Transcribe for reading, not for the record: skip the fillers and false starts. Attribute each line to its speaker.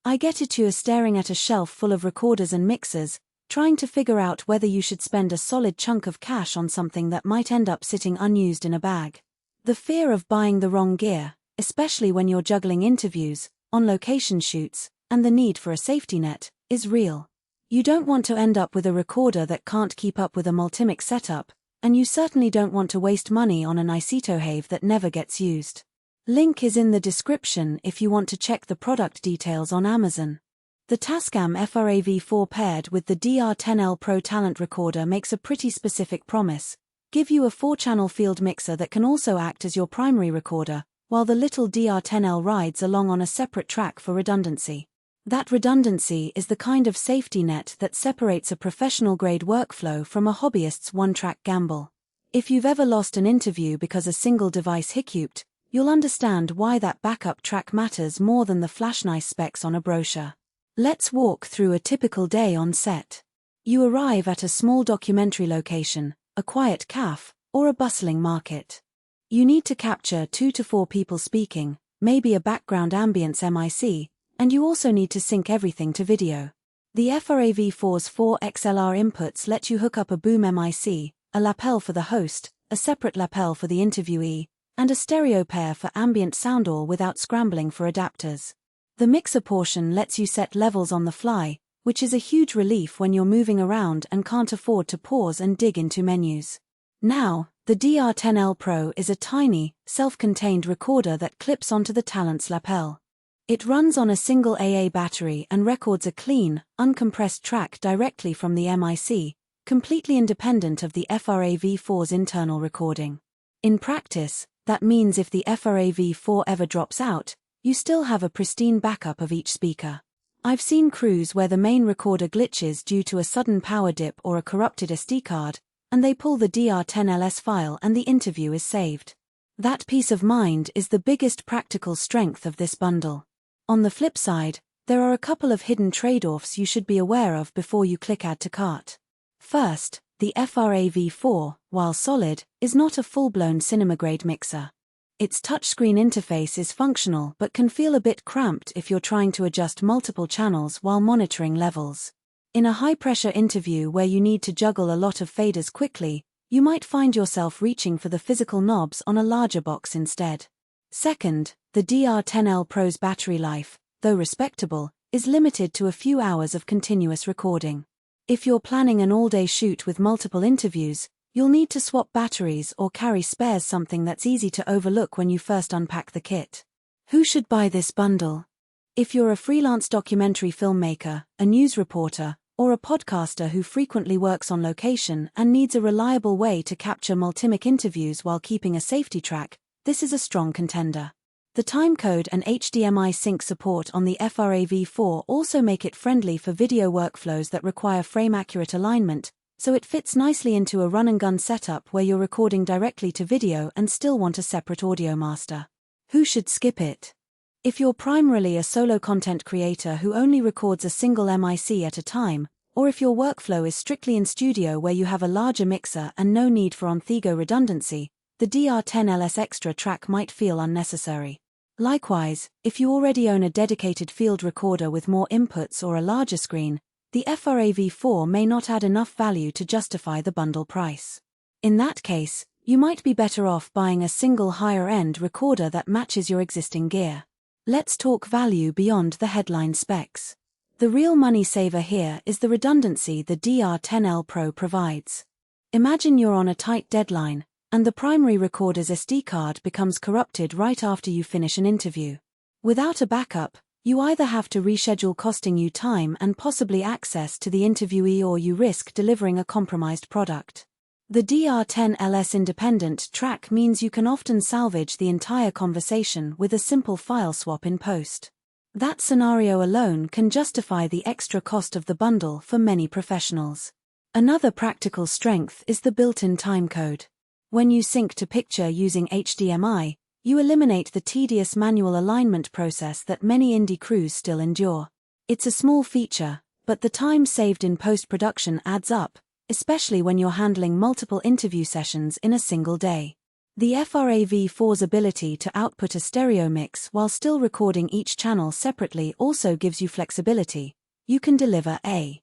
Speaker 1: I get it, you're staring at a shelf full of recorders and mixers, trying to figure out whether you should spend a solid chunk of cash on something that might end up sitting unused in a bag. The fear of buying the wrong gear, especially when you're juggling interviews, on-location shoots, and the need for a safety net, is real. You don't want to end up with a recorder that can't keep up with a multimic setup, and you certainly don't want to waste money on an Icetohave that never gets used. Link is in the description if you want to check the product details on Amazon. The TASCAM AV4 paired with the DR10L Pro Talent Recorder makes a pretty specific promise: give you a 4-channel field mixer that can also act as your primary recorder, while the little DR10L rides along on a separate track for redundancy. That redundancy is the kind of safety net that separates a professional-grade workflow from a hobbyist's one-track gamble. If you've ever lost an interview because a single device hiccuped, you'll understand why that backup track matters more than the flash nice specs on a brochure. Let's walk through a typical day on set. You arrive at a small documentary location, a quiet cafe, or a bustling market. You need to capture 2 to 4 people speaking, maybe a background ambience MIC, and you also need to sync everything to video. The AV4's 4 XLR inputs let you hook up a boom MIC, a lapel for the host, a separate lapel for the interviewee, and a stereo pair for ambient sound, all without scrambling for adapters. The mixer portion lets you set levels on the fly, which is a huge relief when you're moving around and can't afford to pause and dig into menus. Now, the DR10L Pro is a tiny, self-contained recorder that clips onto the talent's lapel. It runs on a single AA battery and records a clean, uncompressed track directly from the MIC, completely independent of the AV4's internal recording. In practice, that means if the AV4 ever drops out, you still have a pristine backup of each speaker. I've seen crews where the main recorder glitches due to a sudden power dip or a corrupted SD card, and they pull the DR10LS file and the interview is saved. That peace of mind is the biggest practical strength of this bundle. On the flip side, there are a couple of hidden trade-offs you should be aware of before you click Add to Cart. First, the AV4, while solid, is not a full-blown cinema-grade mixer. Its touchscreen interface is functional but can feel a bit cramped if you're trying to adjust multiple channels while monitoring levels. In a high-pressure interview where you need to juggle a lot of faders quickly, you might find yourself reaching for the physical knobs on a larger box instead. Second, the DR10L Pro's battery life, though respectable, is limited to a few hours of continuous recording. If you're planning an all-day shoot with multiple interviews, you'll need to swap batteries or carry spares, something that's easy to overlook when you first unpack the kit. Who should buy this bundle? If you're a freelance documentary filmmaker, a news reporter, or a podcaster who frequently works on location and needs a reliable way to capture multimic interviews while keeping a safety track, this is a strong contender. The Timecode and HDMI sync support on the AV4 also make it friendly for video workflows that require frame-accurate alignment, so it fits nicely into a run-and-gun setup where you're recording directly to video and still want a separate audio master. Who should skip it? If you're primarily a solo content creator who only records a single MIC at a time, or if your workflow is strictly in studio where you have a larger mixer and no need for on-the-go redundancy, the DR10LS extra track might feel unnecessary. Likewise, if you already own a dedicated field recorder with more inputs or a larger screen, the AV4 may not add enough value to justify the bundle price. In that case, you might be better off buying a single higher-end recorder that matches your existing gear. Let's talk value beyond the headline specs. The real money saver here is the redundancy the DR10L Pro provides. Imagine you're on a tight deadline, and the primary recorder's SD card becomes corrupted right after you finish an interview. Without a backup, you either have to reschedule, costing you time and possibly access to the interviewee, or you risk delivering a compromised product. The DR10LS independent track means you can often salvage the entire conversation with a simple file swap in post. That scenario alone can justify the extra cost of the bundle for many professionals. Another practical strength is the built-in timecode. When you sync to picture using HDMI, you eliminate the tedious manual alignment process that many indie crews still endure. It's a small feature, but the time saved in post-production adds up, especially when you're handling multiple interview sessions in a single day. The AV4's ability to output a stereo mix while still recording each channel separately also gives you flexibility. You can deliver a